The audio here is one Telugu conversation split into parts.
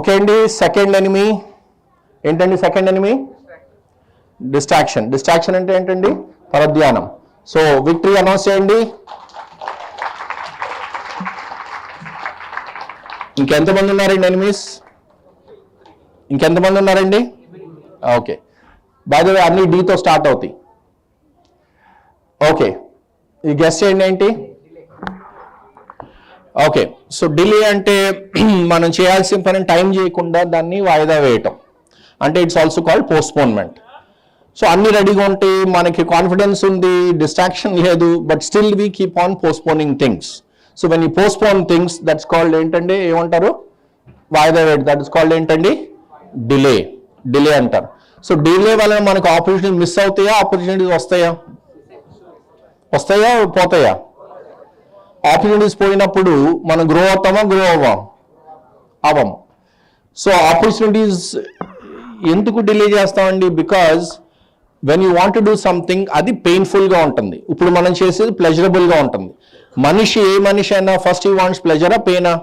ఓకే అండి. సెకండ్ ఎనిమీ ఏంటండి? Second enemy distraction. డిస్ట్రాక్షన్ అంటే ఏంటండి? పరధ్యానం. సో విక్టరీ అనౌన్స్ చేయండి. ఇంకెంతమంది ఉన్నారండి ఎనిమీస్? ఇంకెంతమంది ఉన్నారండి? ఓకే. బై ద వే అన్ని డీతో స్టార్ట్ అవుతాయి. ఓకే, ఇది గెస్ చేయండి ఏంటి? ఓకే, సో డిలే అంటే మనం చేయాల్సిన పని టైం చేయకుండా దాన్ని వాయిదా వేయటం, అంటే it's also called postponement. So అన్ని రెడీగా ఉంటే మనకి కాన్ఫిడెన్స్ ఉంది, డిస్ట్రాక్షన్ లేదు, but still we keep on postponing things. So when you postpone things, that's called ఏంటండి? ఏమంటారు? వాయిదా వేయడం. దట్ ఇస్ కాల్డ్ ఏంటండి? డిలే. డిలే అంటారు. సో డిలే వలన మనకు ఆపర్చునిటీ మిస్ అవుతాయా, ఆపర్చునిటీస్ వస్తాయా? వస్తాయా పోతాయా? ఆపర్చునిటీస్ పోయినప్పుడు మనం గ్రో అవుతామా, గ్రో అవ్వం. సో ఆపర్చునిటీస్ ఎందుకు డిలే చేస్తామండి? Because when you want to do something, అది పెయిన్ఫుల్గా ఉంటుంది. ఇప్పుడు మనం చేసేది ప్లెజరబుల్గా ఉంటుంది. ఏ మనిషి అయినా ఫస్ట్ హీ వాంట్స్ ప్లెజరా, పెయినా?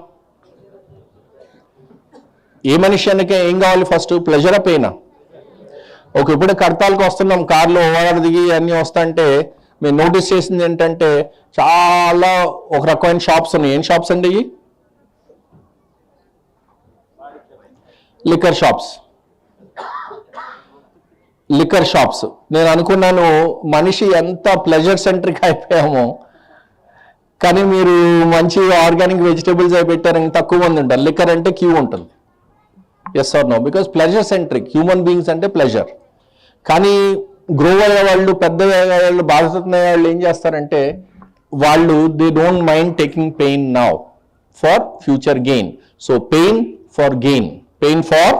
ఏ మనిషి అయినా ఏం కావాలి ఫస్ట్? ప్లెజరా, పెయినా? ఓకే, ఇప్పుడు కడతాలకు వస్తున్నాం, కార్లో ఓవర్ దిగి అన్నీ వస్తుంటే మేము నోటీస్ చేసింది ఏంటంటే చాలా ఒక రకమైన షాప్స్ ఉన్నాయి. ఏం షాప్స్ అండి? Liquor shops. Liquor shops. నేను అనుకున్నాను మనిషి ఎంత ప్లెజర్ సెంట్రిక్ అయిపోయామో, కానీ మీరు మంచి ఆర్గానిక్ వెజిటేబుల్స్ అవి పెట్టారు, తక్కువ మంది ఉంటారు. లిక్కర్ అంటే క్యూ ఉంటుంది. Yes or no? Because pleasure centric. Human beings అంటే ప్లెజర్. కానీ గ్రో అయ్యే వాళ్ళు, పెద్ద వాళ్ళు, బాధితున్న వాళ్ళు ఏం చేస్తారంటే వాళ్ళు they don't mind taking pain now for future gain. So pain for gain, pain for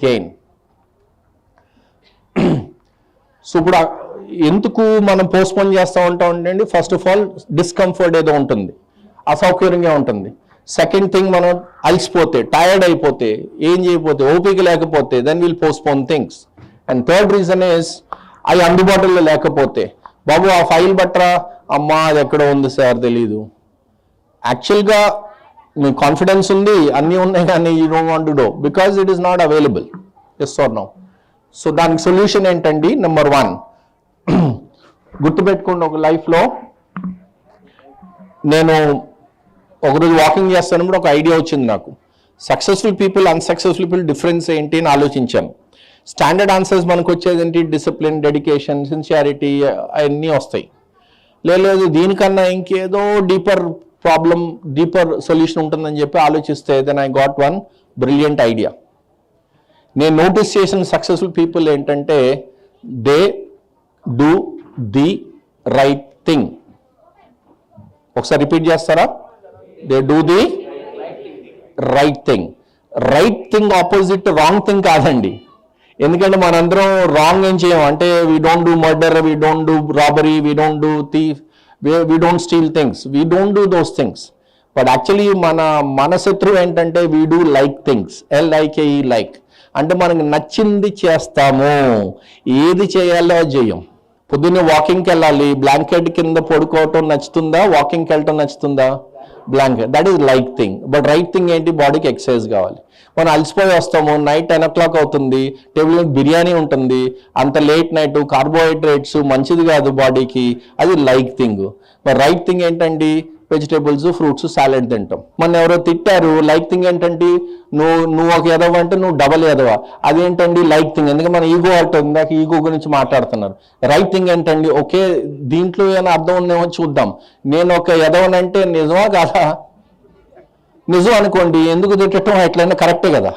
gain. So ఇప్పుడు ఎందుకు మనం పోస్ట్పోన్ చేస్తూ ఉంటాం అంటే, ఫస్ట్ ఆఫ్ ఆల్ డిస్కంఫర్ట్ ఏదో ఉంటుంది, అసౌకర్యంగా ఉంటుంది. సెకండ్ థింగ్, మనం అలసిపోతే, టైర్డ్ అయిపోతే, ఏం చేయకపోతే, ఓపిక లేకపోతే, then will postpone things. And third reason is అవి అందుబాటులో లేకపోతే. బాబు ఆ ఫైల్ బట్రా, అమ్మా అది ఎక్కడో ఉంది సార్ తెలీదు. యాక్చువల్గా మీకు కాన్ఫిడెన్స్ ఉంది, అన్నీ ఉన్నాయి, కానీ you don't want to do because it is not available. Yes or no? So దానికి సొల్యూషన్ ఏంటండి? నెంబర్ 1, గుర్తుపెట్టుకోండి. ఒక లైఫ్లో నేను ఒకరోజు వాకింగ్ చేస్తున్నప్పుడు ఒక ఐడియా వచ్చింది నాకు. Successful people, unsuccessful people difference ఏంటి అని ఆలోచించాను. స్టాండర్డ్ ఆన్సర్స్ మనకు వచ్చేది ఏంటి? డిసిప్లిన్, డెడికేషన్, సిన్సియారిటీ అవన్నీ వస్తాయి. లేదు దీనికన్నా ఇంకేదో డీపర్ ప్రాబ్లం, డీపర్ సొల్యూషన్ ఉంటుందని చెప్పి ఆలోచిస్తే then I got one brilliant idea. నేను నోటీస్ చేసిన సక్సెస్ఫుల్ పీపుల్ ఏంటంటే they do the right thing. ఒకసారి రిపీట్ చేస్తారా? They do the right thing. Right thing opposite wrong thing కాదండి. ఎందుకంటే మనందరం రాంగ్ ఏం చేయం. అంటే we don't do murder, we don't do robbery, we don't do thief, we don't steal things, we don't do those things. But actually మన శత్రువు ఏంటంటే we do like things. LIKE, like. అంటే మనకి నచ్చింది చేస్తాము, ఏది చేయాలో అది చేయం. పొద్దున్నే వాకింగ్కి వెళ్ళాలి, బ్లాంకెట్ కింద పడుకోవటం నచ్చుతుందా, వాకింగ్కి వెళ్ళటం నచ్చుతుందా? Blanket. That is like thing. But right thing ఏంటి? బాడీకి ఎక్సర్సైజ్ కావాలి. మనం అలసిపోయి వస్తాము, నైట్ 10 o'clock అవుతుంది, టేబుల్ మీద బిర్యానీ ఉంటుంది, అంత లేట్ నైట్, కార్బోహైడ్రేట్స్ మంచిది కాదు బాడీకి, అది లైక్ థింగ్. మరి రైట్ థింగ్ ఏంటండి? వెజిటేబుల్స్, ఫ్రూట్స్, సాలెడ్ తింటాం. మన ఎవరో తిట్టారు, లైక్ థింగ్ ఏంటంటే నువ్వు ఒక ఎదవ అంటే నువ్వు డబల్ ఎదవ. అదేంటండి? Like thing. ఎందుకంటే మన ఈగో అవుతుంది, ఇందాక ఈగో గురించి మాట్లాడుతున్నారు. రైట్ థింగ్ ఏంటండి? ఓకే, దీంట్లో ఏమైనా అర్థం ఉందేమో చూద్దాం. నేను ఒక ఎదవనంటే నిజమా కాదా? నిజం అనుకోండి, ఎందుకు తిట్టడం ఎట్లయినా కరెక్టే కదా.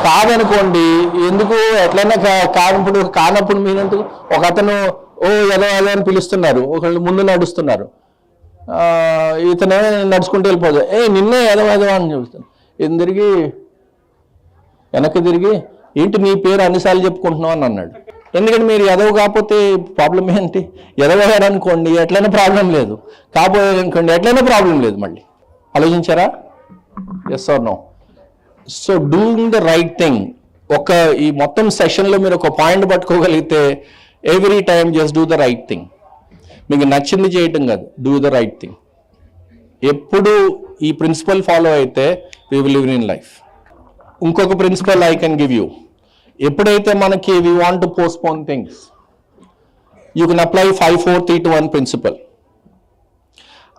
కాదనుకోండి, ఎందుకు ఎట్లయినా కానప్పుడు మీరెందుకు? ఒక అతను ఎదవ అని పిలుస్తున్నారు, ఒకళ్ళు ముందు నడుస్తున్నారు, ఇతనే నడుచుకుంటూ వెళ్ళిపోదు, నిన్నే ఎదవ అని చెబుతాను. తిరిగి వెనక్కి తిరిగి, ఏంటి నీ పేరు అన్నిసార్లు చెప్పుకుంటున్నావు అని అన్నాడు. ఎందుకంటే మీరు ఎదవ కాకపోతే ప్రాబ్లం ఏంటి? ఎదవగారు అనుకోండి ఎట్లయినా ప్రాబ్లం లేదు, కాకపోతే అనుకోండి ఎట్లయినా ప్రాబ్లం లేదు. మళ్ళీ ఆలోచించారా? Yes or no? So doing the right thing. ఈ మొత్తం సెషన్లో మీరు ఒక పాయింట్ పట్టుకోగలిగితే, every time just do the right thing. మీకు నచ్చింది చేయటం కాదు, డూ ద రైట్ థింగ్. ఎప్పుడు ఈ ప్రిన్సిపల్ ఫాలో అయితే we will live in life. ఇంకొక principle I can give you. ఎప్పుడైతే మనకి we want to postpone things, you can apply 5 4 3 2 1 principle.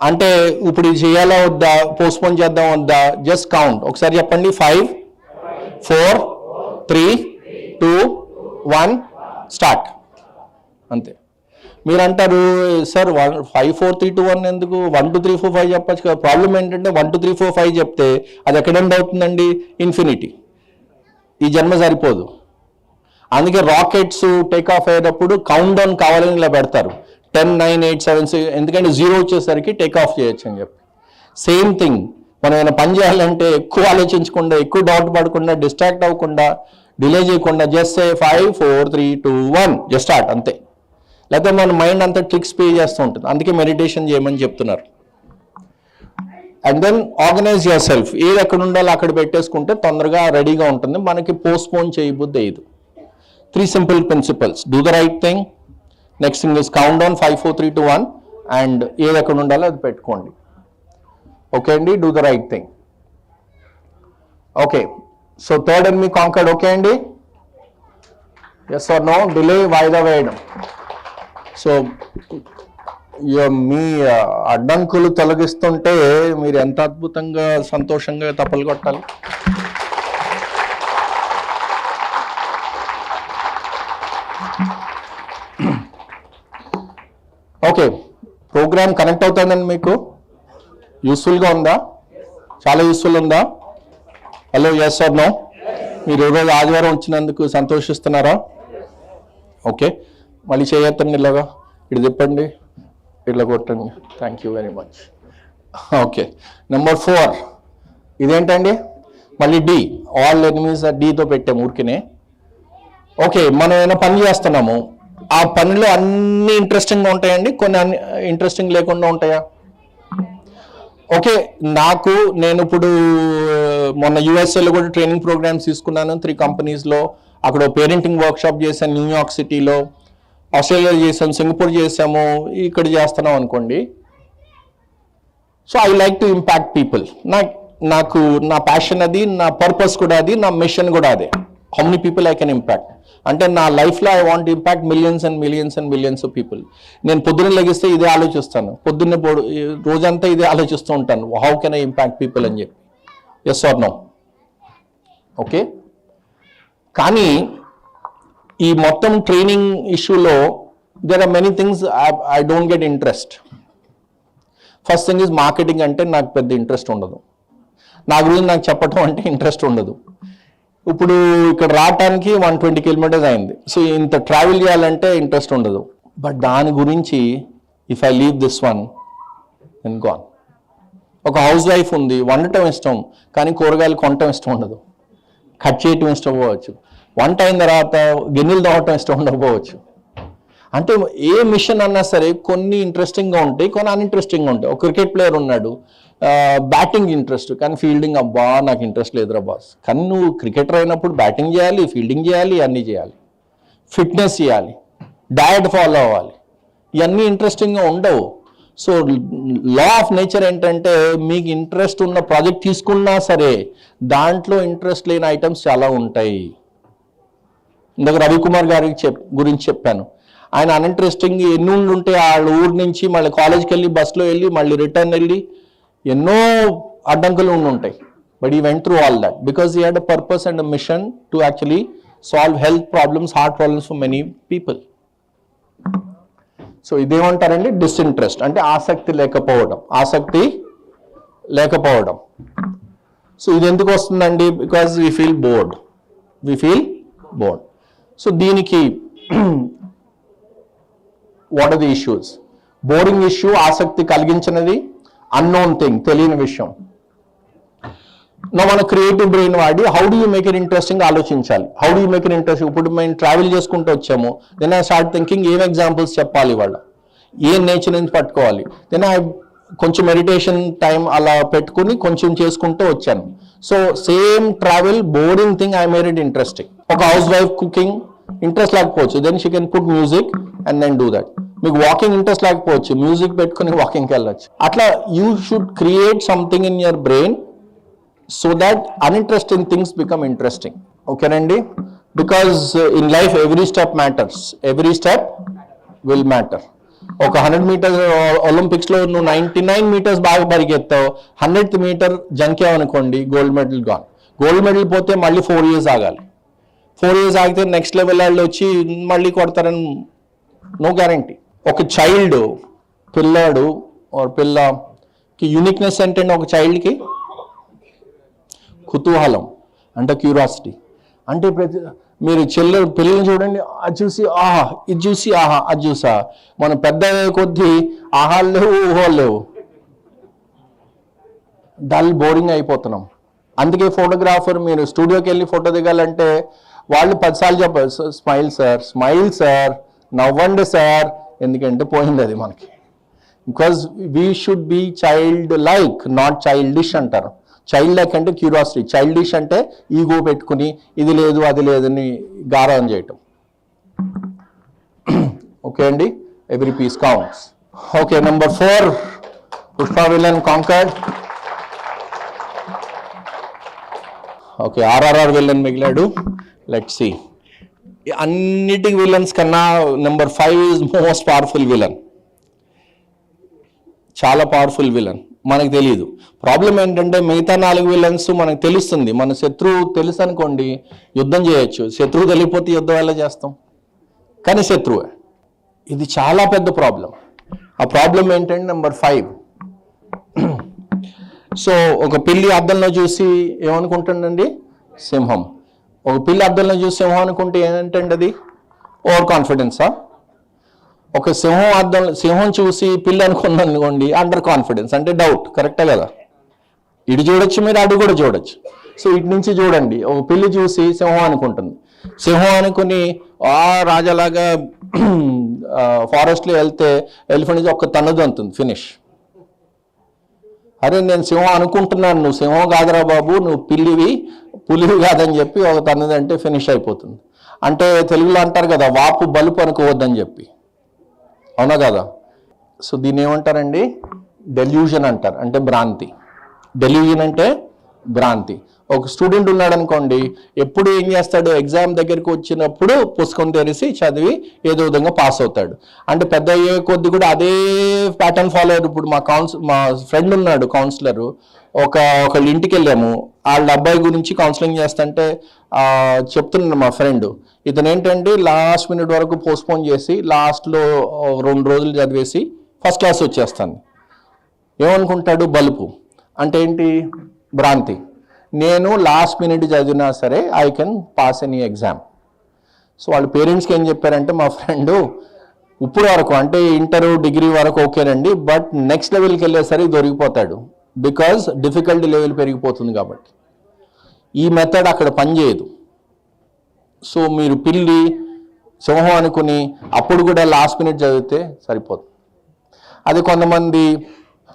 అంటే ఇప్పుడు ఇది చేయాలా వద్దా, పోస్ట్పోన్ చేద్దాం వద్దా, జస్ట్ కౌంట్. ఒకసారి చెప్పండి, 5 4 3 2 1 స్టార్ట్. అంతే. మీరు అంటారు సార్ 5 4 3 2 1 ఎందుకు, 1 2 3 4 5 చెప్పచ్చు కదా. ప్రాబ్లం ఏంటంటే 1 2 3 4 5 చెప్తే అది ఎక్కడ ఎండ్ అవుతుందండి, ఇన్ఫినిటీ. ఈ జన్మ సరిపోదు. అందుకే రాకెట్స్ టేక్ ఆఫ్ అయ్యేటప్పుడు కౌంట్ డౌన్ కావాలని ఇలా పెడతారు, 10 9 8 7 6, ఎందుకంటే 0 వచ్చేసరికి టేక్ ఆఫ్ చేయొచ్చు అని చెప్పి. సేమ్ థింగ్, మనం ఏమైనా పని చేయాలంటే ఎక్కువ ఆలోచించకుండా, ఎక్కువ డౌట్ పడకుండా, డిస్ట్రాక్ట్ అవ్వకుండా, డిలే చేయకుండా జస్ట్ సే 5 4 3 2 1 జస్ట్ స్టార్ట్. అంతే. లేకపోతే మన మైండ్ అంతా ట్రిక్స్ పే చేస్తూ ఉంటుంది. అందుకే మెడిటేషన్ చేయమని చెప్తున్నారు. And then organize your self. ఏది ఎక్కడ ఉండాలో అక్కడ పెట్టేసుకుంటే తొందరగా రెడీగా ఉంటుంది. మనకి పోస్ట్పోన్ చేయబుద్ది అయ్యదు. 3 simple principles. Do the right thing. Next thing is count down 5 4 3 2 1 and ఏది ఎక్కడ ఉండాలో అది పెట్టుకోండి. ఓకే అండి, do the right thing. Okay, so third enemy conquered. Okay అండి, ఎస్ ఆర్ నో, డిలే, వాయిదా వేయడం. సో మీ అడ్డంకులు తొలగిస్తుంటే మీరు ఎంత అద్భుతంగా సంతోషంగా తప్పలు కొట్టాలి. ఓకే, ప్రోగ్రామ్ కనెక్ట్ అవుతుందండి మీకు? యూస్ఫుల్గా ఉందా? చాలా యూస్ఫుల్ ఉందా? Hello, yes or no? మీరు ఈరోజు ఆదివారం వచ్చినందుకు సంతోషిస్తున్నారా? ఓకే, మళ్ళీ చేయొద్దండి, ఇలాగా ఇటు తిప్పండి, ఇట్లా కొట్టండి. Thank you very much. Okay, number 4 ఇదేంటండి? మళ్ళీ డి, ఆల్ ఎనిమీస్ డీతో పెట్టాము ఊరికినే. ఓకే, మనం ఏమైనా పని చేస్తున్నాము, ఆ పనిలో అన్ని ఇంట్రెస్టింగ్గా ఉంటాయండి, కొన్ని అన్ని ఇంట్రెస్టింగ్ లేకుండా ఉంటాయా? ఓకే, నేను ఇప్పుడు మొన్న యూఎస్ఏలో కూడా ట్రైనింగ్ ప్రోగ్రామ్స్ తీసుకున్నాను 3 కంపెనీస్లో. అక్కడ పేరెంటింగ్ వర్క్షాప్ చేశాను న్యూయార్క్ సిటీలో, ఆస్ట్రేలియా చేసాము, సింగపూర్ చేసాము, ఇక్కడ చేస్తున్నాం అనుకోండి. So I like to impact people. నాకు నా ప్యాషన్ అది, నా పర్పస్ కూడా అది, నా మిషన్ కూడా అదే. How many people I can impact అంటే నా లైఫ్లో I want impact millions and millions and millions of people. నేను పొద్దున్న లెగిస్తే ఇదే ఆలోచిస్తాను, రోజంతా ఇదే ఆలోచిస్తూ ఉంటాను, how can I impact people అని చెప్పి. Yes or no? ఓకే, కానీ ఈ మొత్తం ట్రైనింగ్ ఇష్యూలో there are many things I don't get interest. First thing is marketing అంటే నాకు పెద్ద ఇంట్రెస్ట్ ఉండదు. నా గురించి నాకు చెప్పటం అంటే ఇంట్రెస్ట్ ఉండదు. ఇప్పుడు ఇక్కడ రావటానికి 120 kilometers అయింది. సో ఇంత ట్రావెల్ చేయాలంటే ఇంట్రెస్ట్ ఉండదు. బట్ దాని గురించి if I leave this one then gone. ఒక హౌస్ వైఫ్ ఉంది, వండటం ఇష్టం కానీ కూరగాయలు కొనటం ఇష్టం ఉండదు, కట్ చేయటం ఇష్టం అవ్వచ్చు, వంట అయిన తర్వాత గిన్నెలు తోవటం ఇష్టం ఉండకపోవచ్చు. అంటే ఏ మిషన్ అన్నా సరే కొన్ని ఇంట్రెస్టింగ్గా ఉంటాయి, కొన్ని అన్ఇంట్రెస్టింగ్గా ఉంటాయి. ఒక క్రికెట్ ప్లేయర్ ఉన్నాడు, బ్యాటింగ్ ఇంట్రెస్ట్ కానీ ఫీల్డింగ్ అబ్బా నాకు ఇంట్రెస్ట్ లేదురా బాస్. కానీ నువ్వు క్రికెటర్ అయినప్పుడు బ్యాటింగ్ చేయాలి, ఫీల్డింగ్ చేయాలి, అన్నీ చేయాలి, ఫిట్నెస్ చేయాలి, డయట్ ఫాలో అవ్వాలి, ఇవన్నీ ఇంట్రెస్టింగ్గా ఉండవు. సో లా ఆఫ్ నేచర్ ఏంటంటే మీకు ఇంట్రెస్ట్ ఉన్న ప్రాజెక్ట్ తీసుకున్నా సరే దాంట్లో ఇంట్రెస్ట్ లేని ఐటమ్స్ చాలా ఉంటాయి. ఇందాక రవికుమార్ గారి గురించి చెప్పాను. ఆయన అన్ఇంట్రెస్టింగ్ ఎన్ని ఉంటే వాళ్ళ ఊరు నుంచి మళ్ళీ కాలేజ్కి వెళ్ళి బస్సులో వెళ్ళి మళ్ళీ రిటర్న్ వెళ్ళి ఎన్నో అడ్డంకులు ఉంటాయి. But he went through all that because he had a purpose and a mission to actually solve health problems, heart problems for many people. So ఇదేమంటారండి? డిస్ఇంట్రెస్ట్ అంటే ఆసక్తి లేకపోవడం. సో ఇది ఎందుకు వస్తుందండి? Because we feel bored. So దీనికి what are the issues? Boring issue, ఆసక్తి కలిగించినది, అన్నోన్ థింగ్, తెలియని విషయం. మన క్రియేటివ్ బ్రెయిన్ వాడి how do you make it interesting ఆలోచించాలి. How do you make it interesting? ఇప్పుడు మేము ట్రావెల్ చేసుకుంటూ వచ్చాము, దెన్ ఐ స్టార్ట్ థింకింగ్ ఏం ఎగ్జాంపుల్స్ చెప్పాలి వాళ్ళ, ఏం నేచర్ నుంచి పట్టుకోవాలి. దెన్ ఐ కొంచెం మెడిటేషన్ టైం అలా పెట్టుకుని కొంచెం చేసుకుంటూ వచ్చాను. So same travel boring thing I made it interesting. ఒక హౌస్ వైఫ్ కుకింగ్ ఇంట్రెస్ట్ లేకపోవచ్చు, then she can put music and then do that. మీకు వాకింగ్ ఇంట్రెస్ట్ లేకపోవచ్చు, మ్యూజిక్ పెట్టుకుని వాకింగ్కి వెళ్ళచ్చు. అట్లా you should create something in your brain so that uninteresting things become interesting. Okay నండి, because in life every step matters, every step will matter. ఒక 100 మీటర్ ఒలింపిక్స్లో నువ్వు 99 మీటర్స్ బాగా పరిగెత్తావు, 100th మీటర్ జంకావు అనుకోండి, gold medal gone. Gold medal పోతే మళ్ళీ 4 years ఆగాలి. 4 years ఆగితే నెక్స్ట్ లెవెల్ వాళ్ళు వచ్చి మళ్ళీ కొడతారని నో గ్యారంటీ. ఒక చైల్డ్, పిల్లాడు పిల్లకి యూనిక్నెస్ ఏంటంటే ఒక చైల్డ్కి కుతూహలం అంటే క్యూరియాసిటీ. అంటే మీరు పిల్లల్ని చూడండి, అది చూసి ఆహా, ఇది చూసి ఆహా, అది చూసా. మనం పెద్ద కొద్దీ ఆహాలు లేవు, ఊహలు లేవు, డల్ బోరింగ్ అయిపోతున్నాం. అందుకే ఫోటోగ్రాఫర్ మీరు స్టూడియోకి వెళ్ళి ఫోటో దిగాలంటే వాళ్ళు 10 సార్లు చెప్పారు, స్మైల్ సార్, స్మైల్ సార్, నవ్వండి సార్, ఎందుకంటే పోయింది అది మనకి. Because we should be child like, not childish అంటారు. చైల్డ్ లైక్ అంటే క్యూరియాసిటీ, చైల్డిష్ అంటే ఈగో పెట్టుకుని ఇది లేదు అది లేదని గారం చేయటం. ఓకే అండి, every piece counts. Okay, number 4, Pushpa villain conquered. Okay, RRR villain మిగిలాడు. Let's see. అన్నిటికి విలన్స్ కన్నా number 5 is most powerful villain. చాలా పవర్ఫుల్ విలన్, మనకు తెలియదు. ప్రాబ్లం ఏంటంటే మిగతా 4 విలన్స్ మనకు తెలుస్తుంది. మన శత్రువు తెలుసు అనుకోండి, యుద్ధం చేయొచ్చు. శత్రువు తెలియకపోతే యుద్ధం ఎలా చేస్తాం? కానీ శత్రువే. ఇది చాలా పెద్ద ప్రాబ్లం. ఆ ప్రాబ్లం ఏంటంటే నెంబర్ 5. సో ఒక పిల్లి అద్దంలో చూసి ఏమనుకుంటుందండి? సింహం. ఒక పిల్లి అద్దంలో చూసి సింహం అనుకుంటే ఏంటంటే అది ఓవర్ కాన్ఫిడెన్సా? ఒక సింహం చూసి పిల్లి అనుకోండి అండర్ కాన్ఫిడెన్స్, అంటే డౌట్. కరెక్టే కదా? ఇటు చూడొచ్చు మీరు, అటు కూడా చూడొచ్చు. సో ఇటు నుంచి చూడండి, ఒక పిల్లి చూసి సింహం అనుకుంటుంది. సింహం అనుకుని రాజాలాగా ఫారెస్ట్లో వెళ్తే ఎలిఫెంట్ నుంచి ఒక్క తన్నుదు అంటుంది, ఫినిష్. అరే నేను సింహం అనుకుంటున్నాను, నువ్వు సింహం కాదురా బాబు, నువ్వు పులివి కాదని చెప్పి ఒక తన్నుదంటే ఫినిష్ అయిపోతుంది. అంటే తెలుగులో అంటారు కదా, వాపు బలుపు అనుకోవద్దని చెప్పి. అవునా కదా? సో దీన్ని ఏమంటారండి? డెల్యూజన్ అంటారు, అంటే భ్రాంతి. డెల్యూజన్ అంటే భ్రాంతి. ఒక స్టూడెంట్ ఉన్నాడు అనుకోండి, ఎప్పుడు ఏం చేస్తాడు? ఎగ్జామ్ దగ్గరికి వచ్చినప్పుడు పుస్తకం తెరిచి చదివి ఏదో విధంగా పాస్ అవుతాడు. అంటే పెద్ద అయ్యే కొద్ది కూడా అదే ప్యాటర్న్ ఫాలో అయ్యారు. ఇప్పుడు మా ఫ్రెండ్ ఉన్నాడు కౌన్సిలరు, ఒకళ్ళ ఇంటికి వెళ్ళాము. వాళ్ళ అబ్బాయి గురించి కౌన్సిలింగ్ చేస్తుంటే చెప్తున్నాడు మా ఫ్రెండ్, ఇతను ఏంటంటే లాస్ట్ మినిట్ వరకు పోస్ట్పోన్ చేసి లాస్ట్లో 2 రోజులు చదివేసి ఫస్ట్ క్లాస్ వచ్చేస్తాను. ఏమనుకుంటాడు? బలుపు అంటే ఏంటి? భ్రాంతి. నేను లాస్ట్ మినిట్ చదివినా సరే I can pass any exam. So వాళ్ళ పేరెంట్స్కి ఏం చెప్పారంటే, మా ఫ్రెండ్ ఇప్పుడు వరకు అంటే ఇంటర్ డిగ్రీ వరకు ఓకేనండి, బట్ నెక్స్ట్ లెవెల్కి వెళ్ళేసరికి దొరికిపోతాడు, బికాజ్ డిఫికల్టీ లెవెల్ పెరిగిపోతుంది కాబట్టి. ఈ మెథడ్ అక్కడ పనిచేయదు. సో మీరు పిల్లి సింహం అనుకుని అప్పుడు కూడా లాస్ట్ మినిట్ చదివితే సరిపోతుంది. అది కొంతమంది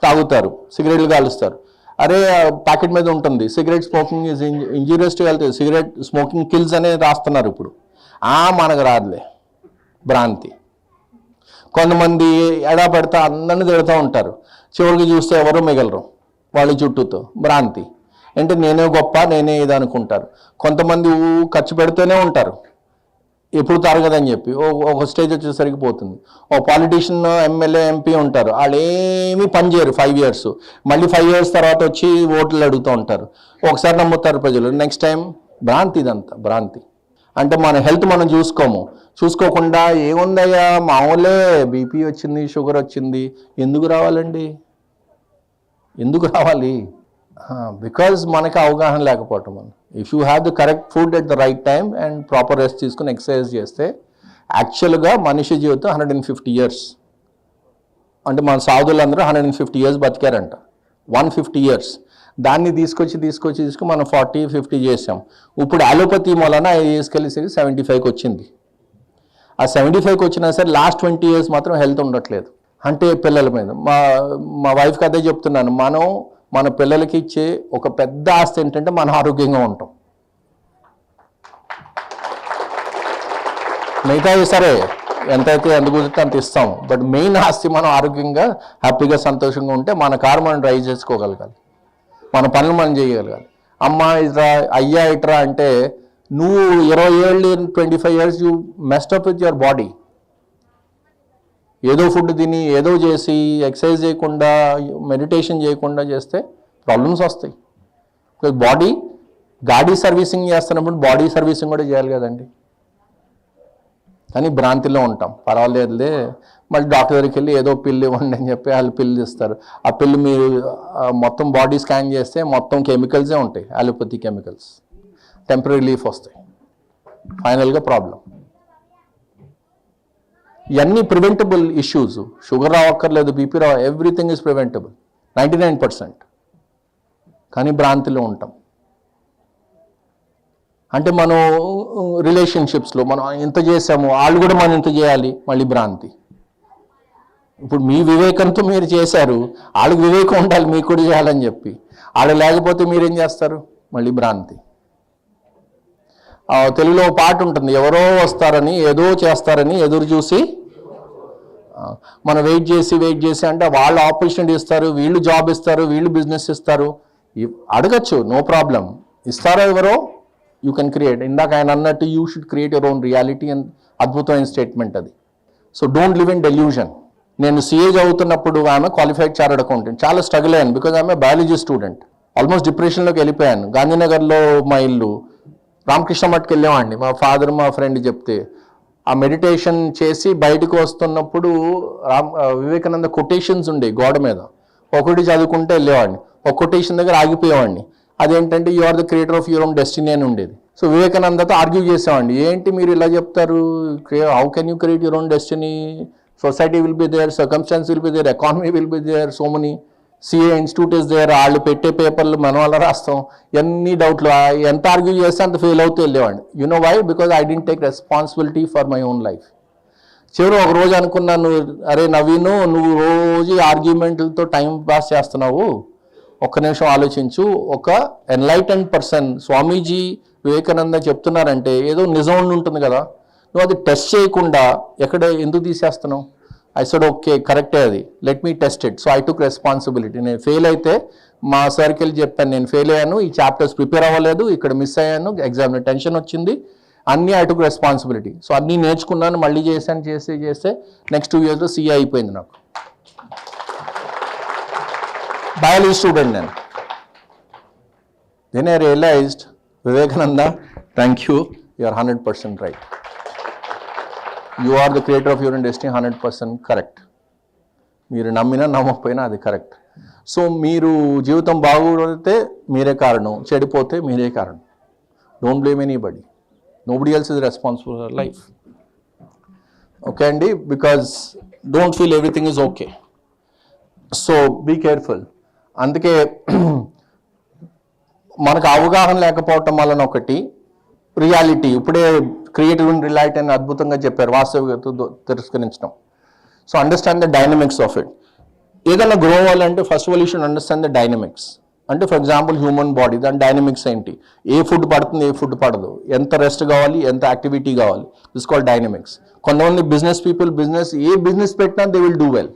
తాగుతారు, సిగరెట్లు కాలుస్తారు. అరే ప్యాకెట్ మీద ఉంటుంది cigarette smoking is injurious to health, cigarette smoking kills అనేది రాస్తున్నారు ఇప్పుడు. మనకు రాదులే, భ్రాంతి. కొంతమంది ఎడా పెడతా అందరినీ తిడుతూ ఉంటారు, చివరికి చూస్తే ఎవరు మిగలరు వాళ్ళ చుట్టూతో, భ్రాంతి. అంటే నేనే గొప్ప, నేనే ఇది అనుకుంటారు. కొంతమంది ఖర్చు పెడుతూనే ఉంటారు, ఎప్పుడు తరగదని చెప్పి. ఒక స్టేజ్ వచ్చేసరికి పోతుంది. ఓ పాలిటీషియన్, ఎమ్మెల్యే, ఎంపీ ఉంటారు, వాళ్ళు ఏమీ పని చేయరు 5 years, మళ్ళీ 5 years తర్వాత వచ్చి ఓట్లు అడుగుతూ ఉంటారు. ఒకసారి నమ్ముతారు ప్రజలు, నెక్స్ట్ టైం. భ్రాంతి, ఇదంతా భ్రాంతి. అంటే మన హెల్త్ మనం చూసుకోకుండా ఏముందయ్యా మామూలే, బీపీ వచ్చింది, షుగర్ వచ్చింది, ఎందుకు రావాలండి? ఎందుకు రావాలి? బికాజ్ మనకి అవగాహన లేకపోవటం. If you have the correct food at the right time and proper rest తీసుకుని ఎక్సర్సైజ్ చేస్తే యాక్చువల్గా మనిషి జీవితం 150 years. అంటే మన సాధువులందరూ 150 years బతికారంట, 150 years. దాన్ని తీసుకొచ్చి మనం 40-50 చేసాం. ఇప్పుడు అలోపతి మూలన 5 yearsకి వెళ్ళేసరికి 75కి వచ్చింది. ఆ 75కి వచ్చినా సరే లాస్ట్ 20 years మాత్రం హెల్త్ ఉండట్లేదు. అంటే పిల్లల మీద మా వైఫ్కి అదే చెప్తున్నాను, మనం మన పిల్లలకి ఇచ్చే ఒక పెద్ద ఆస్తి ఏంటంటే మన ఆరోగ్యంగా ఉంటాం. మిగతా సరే ఎంతైతే ఎంత కుదిరితే అంత ఇస్తాం, బట్ మెయిన్ ఆస్తి మనం ఆరోగ్యంగా హ్యాపీగా సంతోషంగా ఉంటే మన కారు మనం డ్రైవ్ చేసుకోగలగాలి, మన పనులు మనం చేయగలగాలి. అమ్మ ఇట్రా అయ్యా ఇట్రా అంటే నువ్వు 20 ఏళ్ళు 25 years you messed up with your body. ఏదో ఫుడ్ తిని ఏదో చేసి ఎక్సర్సైజ్ చేయకుండా మెడిటేషన్ చేయకుండా చేస్తే ప్రాబ్లమ్స్ వస్తాయి. బాడీ గాడీ సర్వీసింగ్ చేస్తున్నప్పుడు బాడీ సర్వీసింగ్ కూడా చేయాలి కదండి. కానీ భ్రాంతిలో ఉంటాం, పర్వాలేదులే మళ్ళీ డాక్టర్ దగ్గరికి వెళ్ళి ఏదో పిల్లు ఇవ్వండి అని చెప్పి వాళ్ళు పిల్లు ఇస్తారు. ఆ పిల్లు మీరు మొత్తం బాడీ స్కాన్ చేస్తే మొత్తం కెమికల్సే ఉంటాయి, అలోపతి కెమికల్స్. టెంపరీ రిలీఫ్ వస్తాయి, ఫైనల్గా ప్రాబ్లం. ఇవన్నీ preventable issues. Sugar రావక్కర్లేదు, BP Rao, everything is preventable 99%. కానీ భ్రాంతిలో ఉంటాం. అంటే మనం రిలేషన్షిప్స్లో మనం ఇంత చేసాము, వాళ్ళు కూడా మనం ఇంత చేయాలి, మళ్ళీ భ్రాంతి. ఇప్పుడు మీ వివేకంతో మీరు చేశారు, వాళ్ళకి వివేకం ఉండాలి మీకు కూడా చేయాలని చెప్పి. వాళ్ళు లేకపోతే మీరేం చేస్తారు, మళ్ళీ భ్రాంతి. తెలుగులో పాట ఉంటుంది, ఎవరో వస్తారని ఏదో చేస్తారని ఎదురు చూసి మనం వెయిట్ చేసి అంటే వాళ్ళు ఆపర్చునిటీ ఇస్తారు, వీళ్ళు జాబ్ ఇస్తారు, వీళ్ళు బిజినెస్ ఇస్తారు. అడగచ్చు, నో ప్రాబ్లం. ఇస్తారో ఎవరో యూ కెన్ క్రియేట్. ఇందాక ఆయన అన్నట్టు you should create your own reality అని అద్భుతమైన స్టేట్మెంట్ అది. So don't live in delusion. నేను సిఏ చదువుతున్నప్పుడు ఆమె క్వాలిఫైడ్ చార్టర్డ్ అకౌంటెంట్. చాలా స్ట్రగుల్ అయ్యాను బికాజ్ ఆమె బయాలజీ స్టూడెంట్. ఆల్మోస్ట్ డిప్రెషన్లోకి వెళ్ళిపోయాను. గాంధీనగర్లో మా ఇల్లు, రామకృష్ణ మఠకి వెళ్ళామండి. మా ఫాదర్ మా ఫ్రెండ్ చెప్తే ఆ మెడిటేషన్ చేసి బయటకు వస్తున్నప్పుడు వివేకానంద కొటేషన్స్ ఉండే గోడ మీద, ఒకటి చదువుకుంటే వెళ్ళేవాడిని, ఒక కొటేషన్ దగ్గర ఆగిపోయేవాడిని. అదేంటంటే you are the creator of your own destiny అని ఉండేది. సో వివేకానందతో ఆర్గ్యూ చేసేవాడిని, ఏంటి మీరు ఇలా చెప్తారు, how can you create your own destiny, society will be there, circumstances will be there, economy will be there, so many, CA institute is there, వాళ్ళు పెట్టే పేపర్లు మనం అలా రాస్తాం, ఎన్ని డౌట్లు. ఎంత ఆర్గ్యూ చేస్తే అంత ఫెయిల్ అవుతూ వెళ్ళేవాడిని. You know why? Because I didn't take responsibility for my own life. చివరి ఒక రోజు అనుకున్నాను, అరే నవీను, నువ్వు రోజు ఆర్గ్యుమెంట్లతో టైం పాస్ చేస్తున్నావు, ఒక్క నిమిషం ఆలోచించు. ఒక ఎన్లైటెండ్ పర్సన్ స్వామీజీ వివేకానంద చెప్తున్నారంటే ఏదో నిజం ఉంటుంది కదా, నువ్వు అది టెస్ట్ చేయకుండా ఎక్కడ ఎందుకు తీసేస్తున్నావు? ఐ సెడ్ ఓకే కరెక్టే, అది let me test it. So I took responsibility. నేను ఫెయిల్ అయితే మా సార్కి వెళ్ళి చెప్పాను, నేను ఫెయిల్ అయ్యాను, ఈ చాప్టర్స్ ప్రిపేర్ అవ్వలేదు, ఇక్కడ మిస్ అయ్యాను, ఎగ్జామ్లో టెన్షన్ వచ్చింది, అన్నీ ఐ టుక్ రెస్పాన్సిబిలిటీ. సో అన్నీ నేర్చుకున్నాను, మళ్ళీ చేస్తే నెక్స్ట్ 2 yearsలో సిఏ అయిపోయింది నాకు. బయాలజీ స్టూడెంట్ నేను. Then I realized, Vivekananda thank you, you are 100% right. You are the creator of your own destiny, 100% correct. మీరు నమ్మినా నమ్మకపోయినా అది కరెక్ట్. సో మీరు జీవితం బాగుపడితే మీరే కారణం, చెడిపోతే మీరే కారణం. Don't blame anybody, nobody else is responsible for life. Okay అండి, because don't feel everything is okay. So be careful. అందుకే మనకు అవగాహన లేకపోవటం వలన ఒకటి, రియాలిటీ ఇప్పుడే క్రియేటివ్ రియాలిటీ అని అద్భుతంగా చెప్పారు, వాస్తవికత తిరస్కరించడం. So understand the dynamics of it. ఏదైనా గ్రో అవ్వాలంటే first of all you should understand the dynamics. అంటే ఫర్ ఎగ్జాంపుల్ హ్యూమన్ బాడీ, దాని డైనమిక్స్ ఏంటి, ఏ ఫుడ్ పడుతుంది, ఏ ఫుడ్ పడదు, ఎంత రెస్ట్ కావాలి, ఎంత యాక్టివిటీ కావాలి, దిస్ కాల్డ్ డైనమిక్స్. కొంతమంది బిజినెస్ పీపుల్ ఏ బిజినెస్ పెట్టినా దే విల్ డూ వెల్.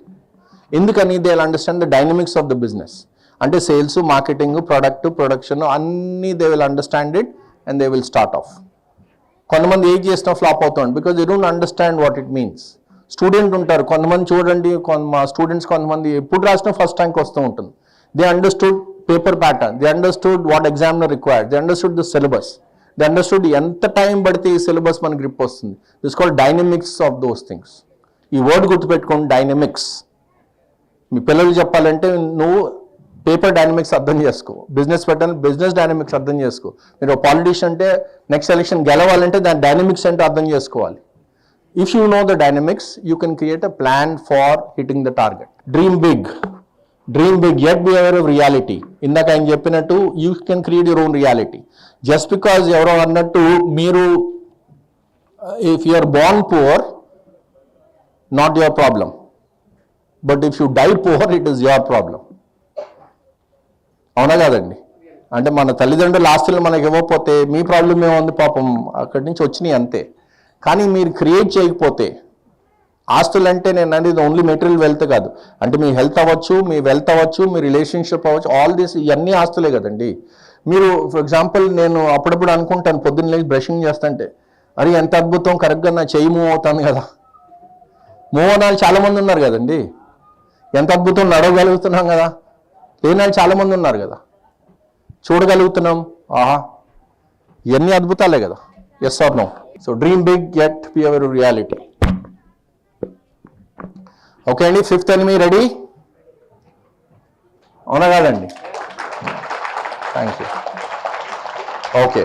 ఎందుకని? They will understand the dynamics of the business. అంటే సేల్స్, మార్కెటింగ్, ప్రొడక్షన్ అన్నీ they will understand it and they will start of. కొంతమంది ఏం చేసినా ఫ్లాప్ అవుతుంది because they don't understand what it means. Student ఉంటారు కొంతమంది, చూడండి మా స్టూడెంట్స్ కొంతమంది ఎప్పుడు రాసినా ఫస్ట్ ర్యాంక్ వస్తూ ఉంటుంది. They understood paper pattern, they understood what examiner required, they understood the syllabus, they understood ఎంత టైం పడితే ఈ సిలబస్ మనకి గ్రిప్ వస్తుంది. This called dynamics of those things. ఈ వర్డ్ గుర్తుపెట్టుకోండి, డైనమిక్స్. మీ పిల్లలు చెప్పాలంటే నువ్వు పేపర్ డైనమిక్స్ అర్థం చేసుకో, బిజినెస్ పెట్టాలి బిజినెస్ డైనమిక్స్ అర్థం చేసుకో. మీరు పాలిటిషియన్ అంటే నెక్స్ట్ ఎలక్షన్ గెలవాలంటే దాని డైనమిక్స్ అంటే అర్థం చేసుకోవాలి. If you know the dynamics, you can create a plan for hitting the target. Dream big, yet be aware of reality. ఇందాక ఆయన చెప్పినట్టు you can create your own reality. Just because ఎవరో అన్నట్టు మీరు, if you are born poor, not your problem, but if you die poor, it is your problem. అవునా కాదండి? అంటే మన తల్లిదండ్రుల ఆస్తులు మనకి ఇవ్వకపోతే మీ ప్రాబ్లం ఏముంది, పాపం అక్కడి నుంచి వచ్చినాయి అంతే. కానీ మీరు క్రియేట్ చేయకపోతే, ఆస్తులు అంటే నేను అనేది ఓన్లీ మెటీరియల్ వెల్త్ కాదు, అంటే మీ హెల్త్ అవ్వచ్చు, మీ వెల్త్ అవ్వచ్చు, మీ రిలేషన్షిప్ అవ్వచ్చు, ఆల్ దిస్ ఇవన్నీ ఆస్తులే కదండి. మీరు ఫర్ ఎగ్జాంపుల్ నేను అప్పుడప్పుడు అనుకుంటాను పొద్దున్న లేచి బ్రషింగ్ చేస్తుంటే, అరే ఎంత అద్భుతం, కరెక్ట్గా నా చెయ్యి మూవ్ అవుతుంది కదా. మూవ్ అనాలు చాలామంది ఉన్నారు కదండి. ఎంత అద్భుతం, నడవగలుగుతున్నాం కదా. లేనాలు చాలామంది ఉన్నారు కదా. చూడగలుగుతున్నాం, ఆహా, ఇవన్నీ అద్భుతాలే కదా. Yes or no? So dream big, get your reality. Okay అండి, ఫిఫ్త్ ఎనిమీ రెడీ? అవునా కాదండి? Thank you. ఓకే,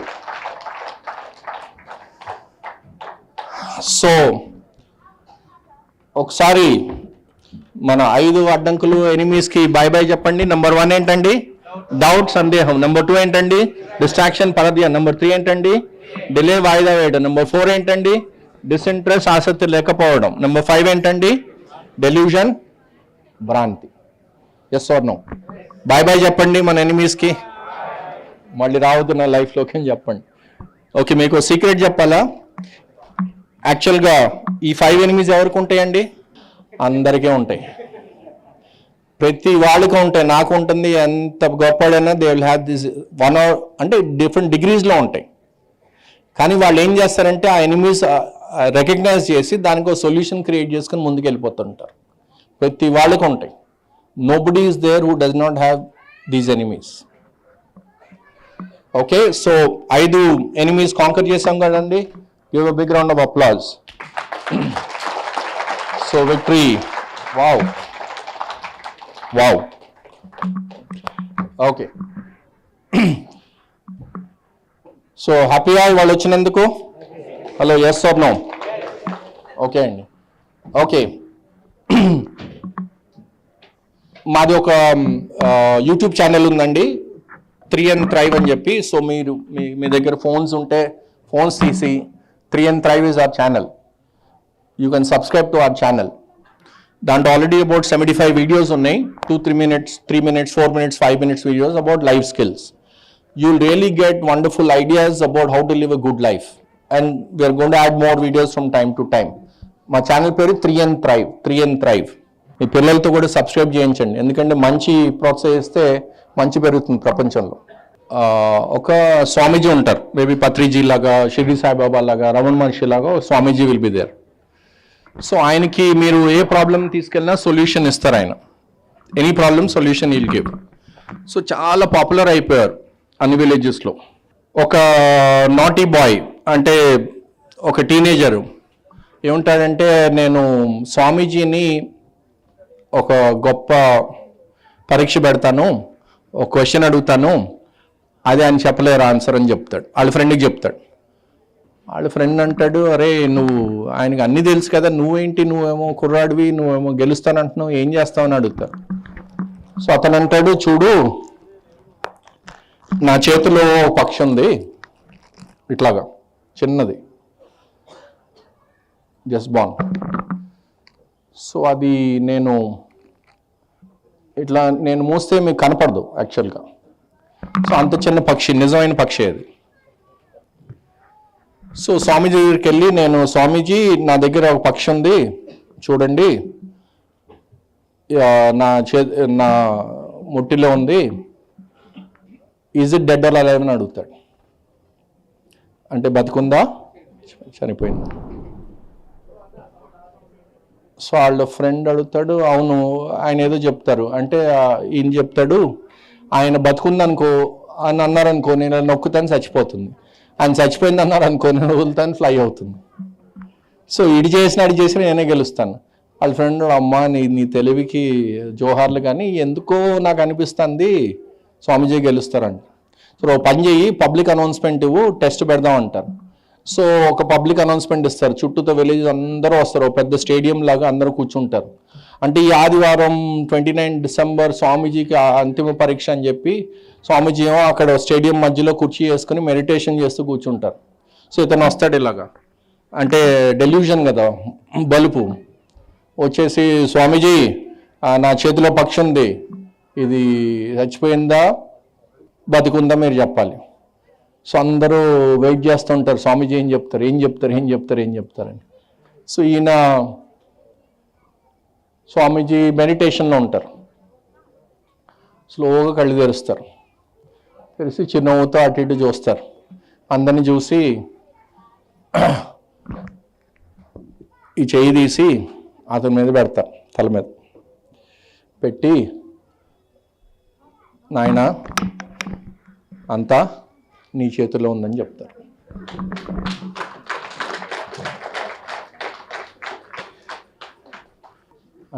సో ఒకసారి మన 5 అడ్డంకులు ఎనిమీస్కి బాయ్ బాయ్ చెప్పండి. నెంబర్ 1 ఏంటండి? డౌట్, సందేహం. నెంబర్ 2 ఏంటండి? డిస్ట్రాక్షన్, పరధ్యానం. నెంబర్ 3 ఏంటండి? డిలే, వాయిదా వేయడం. నెంబర్ 4 ఏంటండి? డిస్ఇంట్రెస్ట్, ఆసక్తి లేకపోవడం. నెంబర్ 5 ఏంటండి? డెల్యూషన్, భ్రాంతి. Yes or no? Bye bye చెప్పండి మన ఎనిమీస్కి. మళ్ళీ రావద్దు నా లైఫ్లోకి అని చెప్పండి. ఓకే, మీకు సీక్రెట్ చెప్పాలా? యాక్చువల్గా ఈ 5 ఎనిమీస్ ఎవరికి ఉంటాయండి? అందరికీ ఉంటాయి. ప్రతి వాళ్ళకి ఉంటాయి. నాకు ఉంటుంది. ఎంత గొప్పడైనా they will have this one or అంటే డిఫరెంట్ డిగ్రీస్లో ఉంటాయి. కానీ వాళ్ళు ఏం చేస్తారంటే ఆ ఎనిమీస్ రికగ్నైజ్ చేసి దానికి ఒక సొల్యూషన్ క్రియేట్ చేసుకుని ముందుకు వెళ్ళిపోతుంటారు. ప్రతి వాళ్ళకి ఉంటాయి. Nobody is there who does not have these enemies. Okay, so 5 enemies conquer చేసాం కదండి. Give a big round of applause. So victory. Wow wow. Okay, so హ్యాపీగా వాళ్ళు వచ్చినందుకు? Hello, yes or no? Okay అండి. ఓకే, మాది ఒక యూట్యూబ్ ఛానల్ ఉందండి, 3N Thrive అని చెప్పి. సో మీరు మీ దగ్గర ఫోన్స్ ఉంటే ఫోన్స్ తీసి 3N Thrive is our channel. You can subscribe to our channel. దాంట్లో ఆల్రెడీ అబౌట్ 75 వీడియోస్ ఉన్నాయి. 2-3 minutes, 3 minutes, 4 minutes, 5 minutes videos about life skills. You'll really get wonderful ideas about how to live a good life. And we are going to add more videos from time to time. మా ఛానల్ పేరు 3N Thrive. 3N Thrive. మీ పిల్లలతో కూడా సబ్స్క్రైబ్ చేయించండి, ఎందుకంటే మంచి ప్రోత్సహిస్తే మంచి పెరుగుతుంది ప్రపంచంలో. ఒక స్వామీజీ ఉంటారు, మేబీ పత్రిజీ లాగా, షిరిడి సాయిబాబా లాగా, రమణ మహర్షి లాగా స్వామీజీ విల్ బి దేర్. సో ఆయనకి మీరు ఏ ప్రాబ్లం తీసుకెళ్ళినా సొల్యూషన్ ఇస్తారు ఆయన. Any problem solution will give. So చాలా పాపులర్ అయిపోయారు అన్ని విలేజెస్లో. ఒక నాటీ బాయ్ అంటే ఒక టీనేజరు ఏముంటాడంటే, నేను స్వామీజీని ఒక గొప్ప పరీక్ష పెడతాను, ఒక క్వశ్చన్ అడుగుతాను, అదే ఆయన చెప్పలేరు ఆన్సర్ అని చెప్తాడు. వాళ్ళ ఫ్రెండ్కి చెప్తాడు. వాళ్ళ ఫ్రెండ్ అంటాడు, అరే నువ్వు ఆయనకి అన్నీ తెలుసు కదా, నువ్వేంటి, నువ్వేమో కుర్రాడివి, నువ్వేమో గెలుస్తానంటున్నావు, ఏం చేస్తావని అడుగుతాడు. సో అతను అంటాడు, చూడు నా చేతిలో పక్షి ఉంది ఇట్లాగా చిన్నది, జస్ట్ బాన్. సో అది నేను ఇట్లా నేను మూస్తే మీకు కనపడదు యాక్చువల్గా. సో అంత చిన్న పక్షి, నిజమైన పక్షి అది. సో స్వామీజీ దగ్గరికి వెళ్ళి, నేను స్వామీజీ నా దగ్గర ఒక పక్షి ఉంది చూడండి, నా ముట్టిలో ఉంది, is it dead or alive అని అడుగుతాడు. అంటే బతికుందా చనిపోయిందా? సో వాళ్ళ ఫ్రెండ్ అడుగుతాడు, అవును. ఆయన ఏదో చెప్తారు, అంటే ఈయన చెప్తాడు, ఆయన బతుకుందనుకో అని అన్నారనుకో, నేను నొక్కుతాను చచ్చిపోతుంది, ఆయన చచ్చిపోయింది అన్నారు అనుకో, నేను వదులుతాను ఫ్లై అవుతుంది. సో ఇడి చేసిన నేనే గెలుస్తాను. వాళ్ళ ఫ్రెండ్, అమ్మా నీ తెలివికి జోహార్లు, కానీ ఎందుకో నాకు అనిపిస్తుంది స్వామీజీ గెలుస్తారంట. సో పని చేయి, పబ్లిక్ అనౌన్స్మెంట్ ఇవ్వు, టెస్ట్ పెడదాం అంటారు. సో ఒక పబ్లిక్ అనౌన్స్మెంట్ ఇస్తారు, చుట్టూతో విలేజ్ అందరూ వస్తారు, పెద్ద స్టేడియం లాగా అందరూ కూర్చుంటారు. అంటే ఈ ఆదివారం 29 డిసెంబర్ స్వామీజీకి అంతిమ పరీక్ష అని చెప్పి, స్వామీజీ ఏమో అక్కడ స్టేడియం మధ్యలో కుర్చీ వేసుకుని మెడిటేషన్ చేస్తూ కూర్చుంటారు. సో ఇతను వస్తాడు ఇలాగా, అంటే డెల్యూషన్ కదా, బలుపు వచ్చేసి, స్వామీజీ నా చేతిలో పక్షి ఉంది, ఇది చచ్చిపోయిందా బతికుందా మీరు చెప్పాలి. సో అందరూ వెయిట్ చేస్తుంటారు, స్వామీజీ ఏం చెప్తారని. సో ఈయన స్వామీజీ మెడిటేషన్లో ఉంటారు. స్లోగా కళ్ళు తెరుస్తారు, తెలిసి చిరునవ్వుతో అటు ఇటు చూస్తారు. అందరిని చూసి ఈ చెయ్యి తీసి అతని మీద పెడతారు, తల మీద పెట్టి, నాయనా అంతా నీ చేతిలో ఉందని చెప్తారు.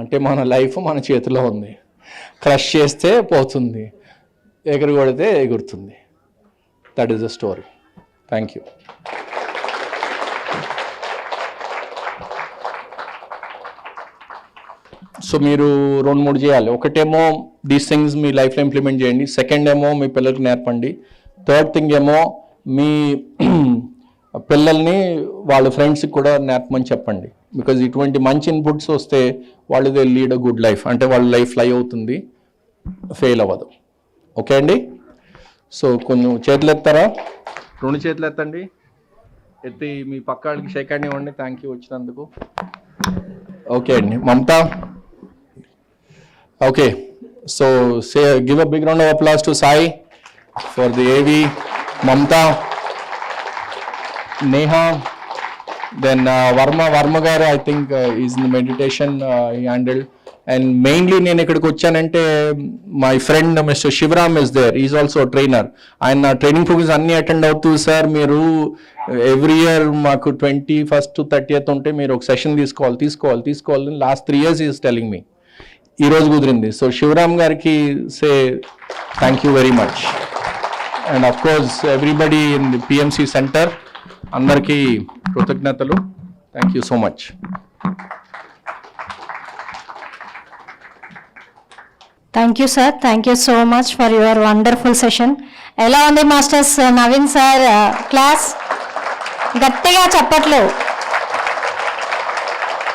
అంటే మన లైఫ్ మన చేతిలో ఉంది. క్రష్ చేస్తే పోతుంది, ఎగురు కొడితే ఎగురుతుంది. That is the story. Thank you. So మీరు 2-3 చేయాలి. ఒకటేమో దీస్ థింగ్స్ మీ లైఫ్లో ఇంప్లిమెంట్ చేయండి. సెకండ్ ఏమో మీ పిల్లలకి నేర్పండి. థర్డ్ థింగ్ ఏమో మీ పిల్లల్ని వాళ్ళ ఫ్రెండ్స్కి కూడా నేర్పమని చెప్పండి. బికాజ్ ఇటువంటి మంచి ఇన్పుట్స్ వస్తే వాళ్ళు they lead a good life. అంటే వాళ్ళ లైఫ్ ఫ్లై అవుతుంది, ఫెయిల్ అవ్వదు. ఓకే అండి. సో కొంచెం చేతులు ఎత్తారా? 2 చేతులు ఎత్తండి. ఎత్తి మీ పక్క వాళ్ళకి షేక్ హ్యాండ్ ఇవ్వండి. థ్యాంక్ యూ వచ్చినందుకు. ఓకే అండి. Mamata. Okay. So give a big round of applause to Sai for the AV. Mamta, Neha, then Varma garu, I think is in the meditation he handled. And mainly నేను ఇక్కడికి వచ్చానంటే my friend mister Shivaram is there. Is also trainer. ఆయన ట్రైనింగ్ ప్రోగ్రామ్స్ అన్ని అటెండ్ అవుతూ, సార్ మీరు ఎవ్రీ ఇయర్ మాకు 21st to 30th ఉంటే మీరు ఒక సెషన్ తీసుకోవాలి last 3 years is telling me. ఈరోజు కుదిరింది. సో శివరామ్ గారికి say thank you very much. And of course everybody in the PMC centre అందరికీ కృతజ్ఞతలు. Thank you so much. Thank you sir. Thank you so much for your wonderful session. ఎలా ఉంది మాస్టర్స్? నవీన్ సార్ క్లాస్ గట్టిగా చప్పట్లు.